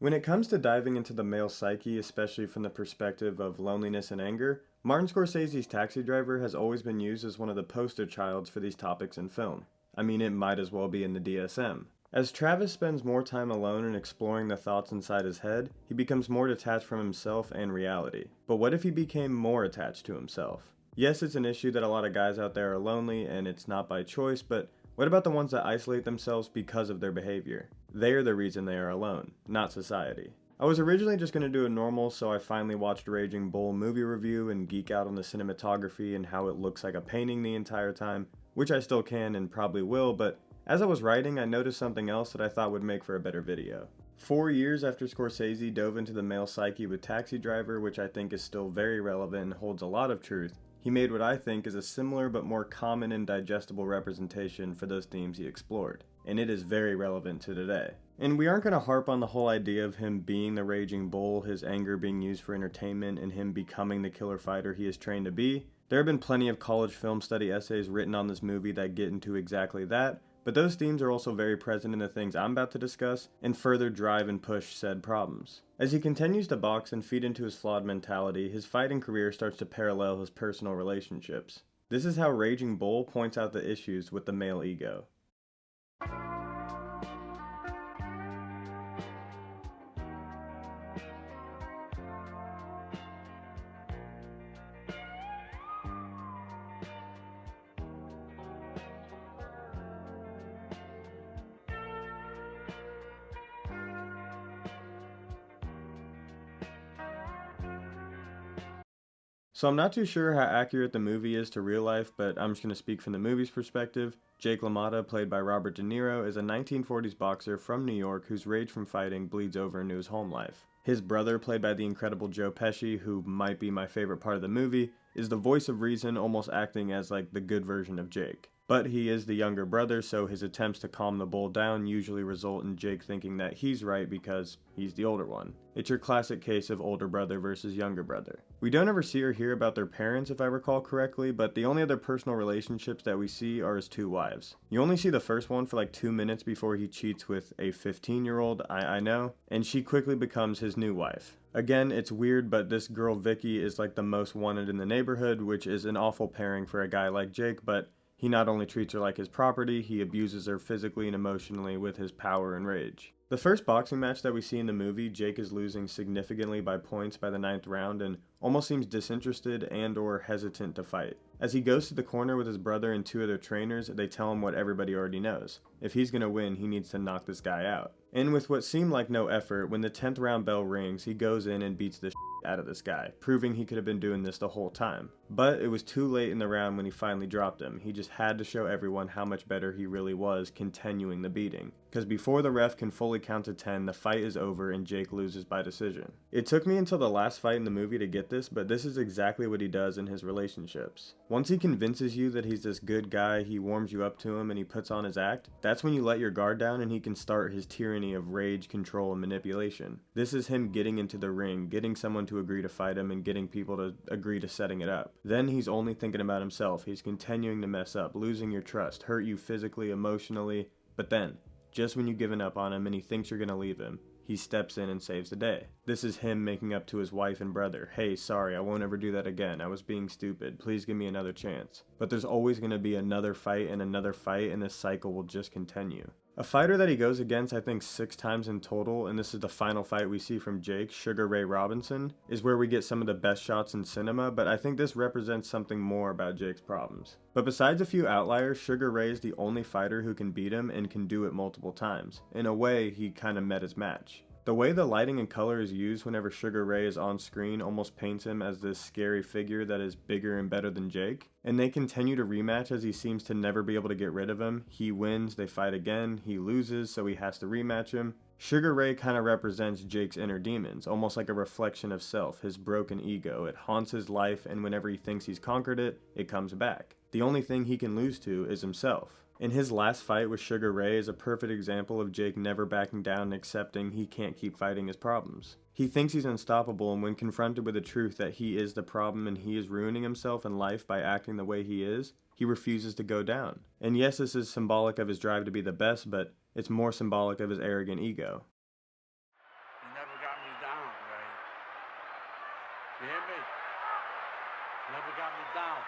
When it comes to diving into the male psyche, especially from the perspective of loneliness and anger, Martin Scorsese's Taxi Driver has always been used as one of the poster childs for these topics in film. I mean, it might as well be in the DSM. As Travis spends more time alone and exploring the thoughts inside his head, he becomes more detached from himself and reality. But what if he became more attached to himself? Yes, it's an issue that a lot of guys out there are lonely and it's not by choice, but what about the ones that isolate themselves because of their behavior? They are the reason they are alone, not society. I was originally just going to do a normal, so I finally watched Raging Bull movie review and geek out on the cinematography and how it looks like a painting the entire time, which I still can and probably will, but as I was writing, I noticed something else that I thought would make for a better video. 4 years after Scorsese dove into the male psyche with Taxi Driver, which I think is still very relevant and holds a lot of truth, he made what I think is a similar but more common and digestible representation for those themes he explored, and it is very relevant to today. And we aren't going to harp on the whole idea of him being the raging bull, his anger being used for entertainment, and him becoming the killer fighter he is trained to be. There have been plenty of college film study essays written on this movie that get into exactly that, but those themes are also very present in the things I'm about to discuss and further drive and push said problems. As he continues to box and feed into his flawed mentality, his fighting career starts to parallel his personal relationships. This is how Raging Bull points out the issues with the male ego. So I'm not too sure how accurate the movie is to real life, but I'm just going to speak from the movie's perspective. Jake LaMotta, played by Robert De Niro, is a 1940s boxer from New York whose rage from fighting bleeds over into his home life. His brother, played by the incredible Joe Pesci, who might be my favorite part of the movie, is the voice of reason, almost acting as like the good version of Jake. But he is the younger brother, so his attempts to calm the bull down usually result in Jake thinking that he's right because he's the older one. It's your classic case of older brother versus younger brother. We don't ever see or hear about their parents if I recall correctly, but the only other personal relationships that we see are his two wives. You only see the first one for like 2 minutes before he cheats with a 15-year-old, I know, and she quickly becomes his new wife. Again, it's weird, but this girl Vicky is like the most wanted in the neighborhood, which is an awful pairing for a guy like Jake, but he not only treats her like his property, he abuses her physically and emotionally with his power and rage. The first boxing match that we see in the movie, Jake is losing significantly by points by the 9th round and almost seems disinterested and or hesitant to fight. As he goes to the corner with his brother and two other trainers, they tell him what everybody already knows. If he's going to win, he needs to knock this guy out. And with what seemed like no effort, when the 10th round bell rings, he goes in and beats the out of this guy, proving he could have been doing this the whole time. But it was too late in the round when he finally dropped him. He just had to show everyone how much better he really was continuing the beating. Because before the ref can fully count to 10, the fight is over and Jake loses by decision. It took me until the last fight in the movie to get this, but this is exactly what he does in his relationships. Once he convinces you that he's this good guy, he warms you up to him and he puts on his act, that's when you let your guard down and he can start his tyranny of rage, control, and manipulation. This is him getting into the ring, getting someone to agree to fight him, and getting people to agree to setting it up. Then he's only thinking about himself. He's continuing to mess up, losing your trust, hurt you physically, emotionally, but then, just when you've given up on him and he thinks you're gonna leave him, he steps in and saves the day. This is him making up to his wife and brother. Hey, sorry, I won't ever do that again. I was being stupid. Please give me another chance. But there's always going to be another fight, and this cycle will just continue. A fighter that he goes against, I think 6 times in total, and this is the final fight we see from Jake, Sugar Ray Robinson, is where we get some of the best shots in cinema, but I think this represents something more about Jake's problems. But besides a few outliers, Sugar Ray is the only fighter who can beat him and can do it multiple times. In a way, he kinda met his match. The way the lighting and color is used whenever Sugar Ray is on screen almost paints him as this scary figure that is bigger and better than Jake. And they continue to rematch as he seems to never be able to get rid of him. He wins, they fight again, he loses, so he has to rematch him. Sugar Ray kind of represents Jake's inner demons, almost like a reflection of self, his broken ego. It haunts his life, and whenever he thinks he's conquered it, it comes back. The only thing he can lose to is himself. In his last fight with Sugar Ray is a perfect example of Jake never backing down and accepting he can't keep fighting his problems. He thinks he's unstoppable, and when confronted with the truth that he is the problem and he is ruining himself and life by acting the way he refuses to go down. And yes, this is symbolic of his drive to be the best, but it's more symbolic of his arrogant ego. never got me down, Ray. You hear me? Never got me down.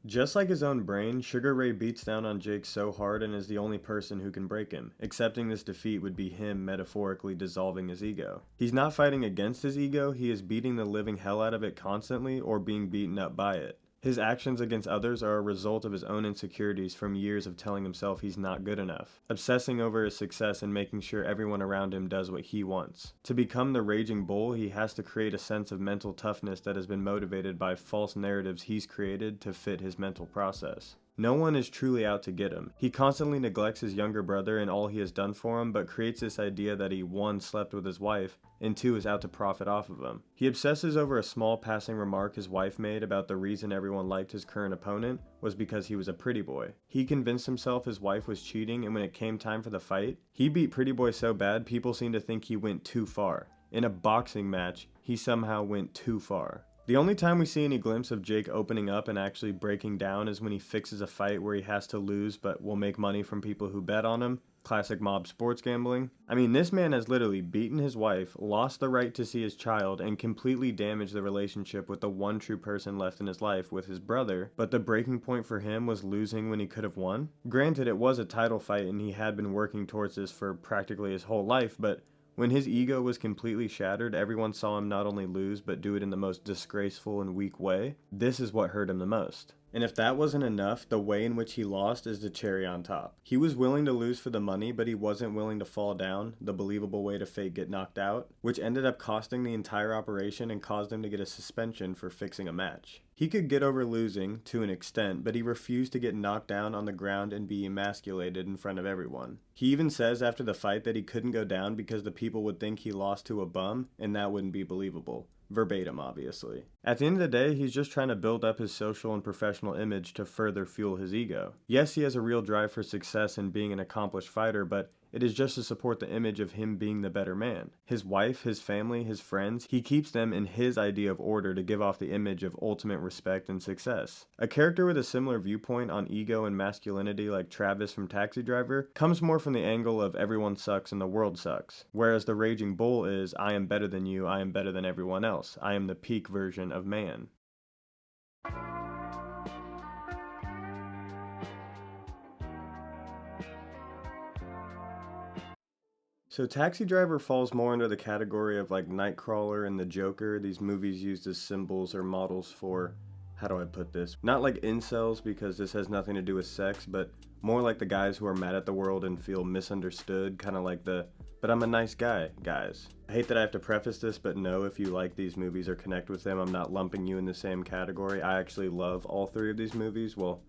Just like his own brain, Sugar Ray beats down on Jake so hard and is the only person who can break him. Accepting this defeat would be him metaphorically dissolving his ego. He's not fighting against his ego, he is beating the living hell out of it constantly or being beaten up by it. His actions against others are a result of his own insecurities from years of telling himself he's not good enough, obsessing over his success and making sure everyone around him does what he wants. To become the raging bull, he has to create a sense of mental toughness that has been motivated by false narratives he's created to fit his mental process. No one is truly out to get him. He constantly neglects his younger brother and all he has done for him, but creates this idea that he 1. Slept with his wife, and 2. Is out to profit off of him. He obsesses over a small passing remark his wife made about the reason everyone liked his current opponent was because he was a pretty boy. He convinced himself his wife was cheating, and when it came time for the fight, he beat Pretty Boy so bad people seemed to think he went too far. In a boxing match, he somehow went too far. The only time we see any glimpse of Jake opening up and actually breaking down is when he fixes a fight where he has to lose but will make money from people who bet on him. Classic mob sports gambling. I mean, this man has literally beaten his wife, lost the right to see his child, and completely damaged the relationship with the one true person left in his life with his brother, but the breaking point for him was losing when he could have won. Granted, it was a title fight and he had been working towards this for practically his whole life, but when his ego was completely shattered, everyone saw him not only lose, but do it in the most disgraceful and weak way. This is what hurt him the most. And if that wasn't enough, the way in which he lost is the cherry on top. He was willing to lose for the money, but he wasn't willing to fall down, the believable way to fake get knocked out, which ended up costing the entire operation and caused him to get a suspension for fixing a match. He could get over losing, to an extent, but he refused to get knocked down on the ground and be emasculated in front of everyone. He even says after the fight that he couldn't go down because the people would think he lost to a bum, and that wouldn't be believable. Verbatim, obviously. At the end of the day, he's just trying to build up his social and professional image to further fuel his ego. Yes, he has a real drive for success and being an accomplished fighter, but it is just to support the image of him being the better man. His wife, his family, his friends, he keeps them in his idea of order to give off the image of ultimate respect and success. A character with a similar viewpoint on ego and masculinity like Travis from Taxi Driver comes more from the angle of everyone sucks and the world sucks, whereas the raging bull is I am better than you, I am better than everyone else, I am the peak version of man. So Taxi Driver falls more into the category of like Nightcrawler and the Joker, these movies used as symbols or models for, how do I put this? Not like incels because this has nothing to do with sex, but more like the guys who are mad at the world and feel misunderstood, kind of like the, but I'm a nice guy, guys. I hate that I have to preface this, but no, if you like these movies or connect with them, I'm not lumping you in the same category. I actually love all 3 of these movies. Well,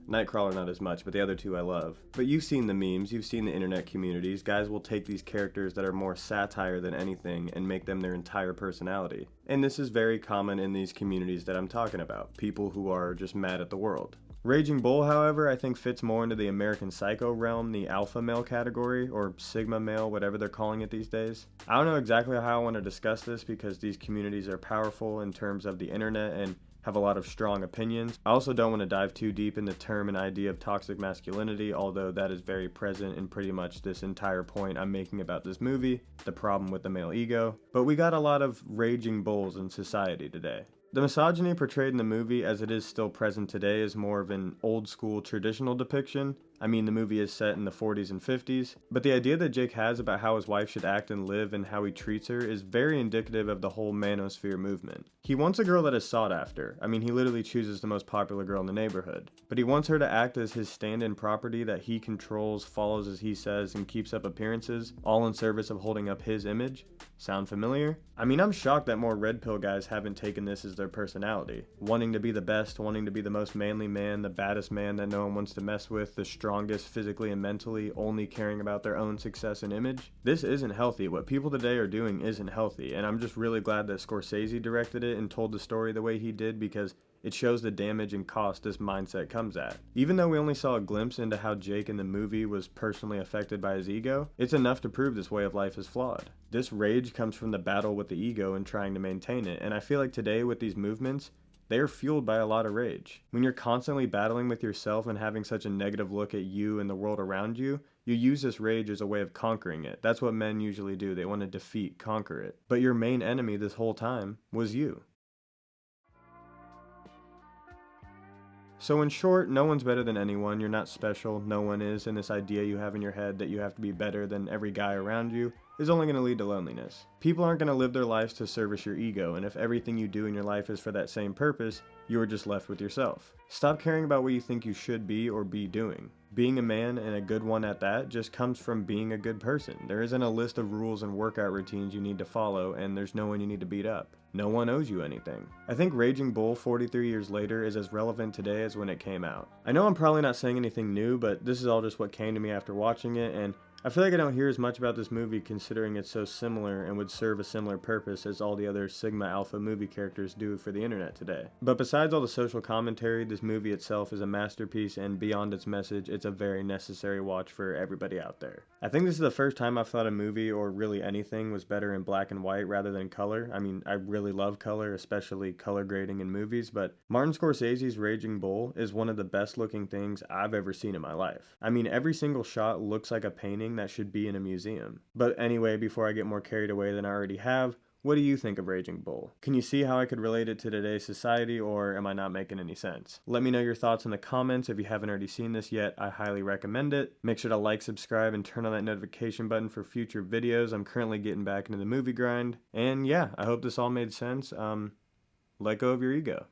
Nightcrawler not as much, but the other 2 I love. But you've seen the memes, you've seen the internet communities. Guys will take these characters that are more satire than anything and make them their entire personality. And this is very common in these communities that I'm talking about. People who are just mad at the world. Raging Bull, however, I think fits more into the American Psycho realm, the alpha male category, or sigma male, whatever they're calling it these days. I don't know exactly how I want to discuss this because these communities are powerful in terms of the internet and have a lot of strong opinions. I also don't want to dive too deep in the term and idea of toxic masculinity, although that is very present in pretty much this entire point I'm making about this movie, the problem with the male ego. But we got a lot of raging bulls in society today. The misogyny portrayed in the movie, as it is still present today, is more of an old school traditional depiction. I mean, the movie is set in the 40s and 50s, but the idea that Jake has about how his wife should act and live and how he treats her is very indicative of the whole Manosphere movement. He wants a girl that is sought after. I mean, he literally chooses the most popular girl in the neighborhood. But he wants her to act as his stand-in property that he controls, follows as he says, and keeps up appearances, all in service of holding up his image. Sound familiar? I mean, I'm shocked that more red pill guys haven't taken this as their personality. Wanting to be the best, wanting to be the most manly man, the baddest man that no one wants to mess with, the strongest physically and mentally, only caring about their own success and image. This isn't healthy. What people today are doing isn't healthy, and I'm just really glad that Scorsese directed it and told the story the way he did because it shows the damage and cost this mindset comes at. Even though we only saw a glimpse into how Jake in the movie was personally affected by his ego, it's enough to prove this way of life is flawed. This rage comes from the battle with the ego and trying to maintain it, and I feel like today with these movements, they are fueled by a lot of rage. When you're constantly battling with yourself and having such a negative look at you and the world around you, You use this rage as a way of conquering it. That's what men usually do. They want to defeat, conquer it. But your main enemy this whole time was you. So in short, no one's better than anyone. You're not special. No one is. And this idea you have in your head that you have to be better than every guy around you is only going to lead to loneliness. People aren't going to live their lives to service your ego, and if everything you do in your life is for that same purpose, you are just left with yourself. Stop caring about what you think you should be or be doing. Being a man, and a good one at that, just comes from being a good person. There isn't a list of rules and workout routines you need to follow, and there's no one you need to beat up. No one owes you anything. I think Raging Bull 43 years later is as relevant today as when it came out. I know I'm probably not saying anything new, but this is all just what came to me after watching it, and I feel like I don't hear as much about this movie considering it's so similar and would serve a similar purpose as all the other Sigma Alpha movie characters do for the internet today. But besides all the social commentary, this movie itself is a masterpiece, and beyond its message, it's a very necessary watch for everybody out there. I think this is the first time I've thought a movie, or really anything, was better in black and white rather than color. I mean, I really love color, especially color grading in movies, but Martin Scorsese's Raging Bull is one of the best looking things I've ever seen in my life. I mean, every single shot looks like a painting that should be in a museum. But anyway, before I get more carried away than I already have, what do you think of Raging Bull? Can you see how I could relate it to today's society, or am I not making any sense? Let me know your thoughts in the comments. If you haven't already seen this yet, I highly recommend it. Make sure to like, subscribe, and turn on that notification button for future videos. I'm currently getting back into the movie grind. And yeah, I hope this all made sense. Let go of your ego.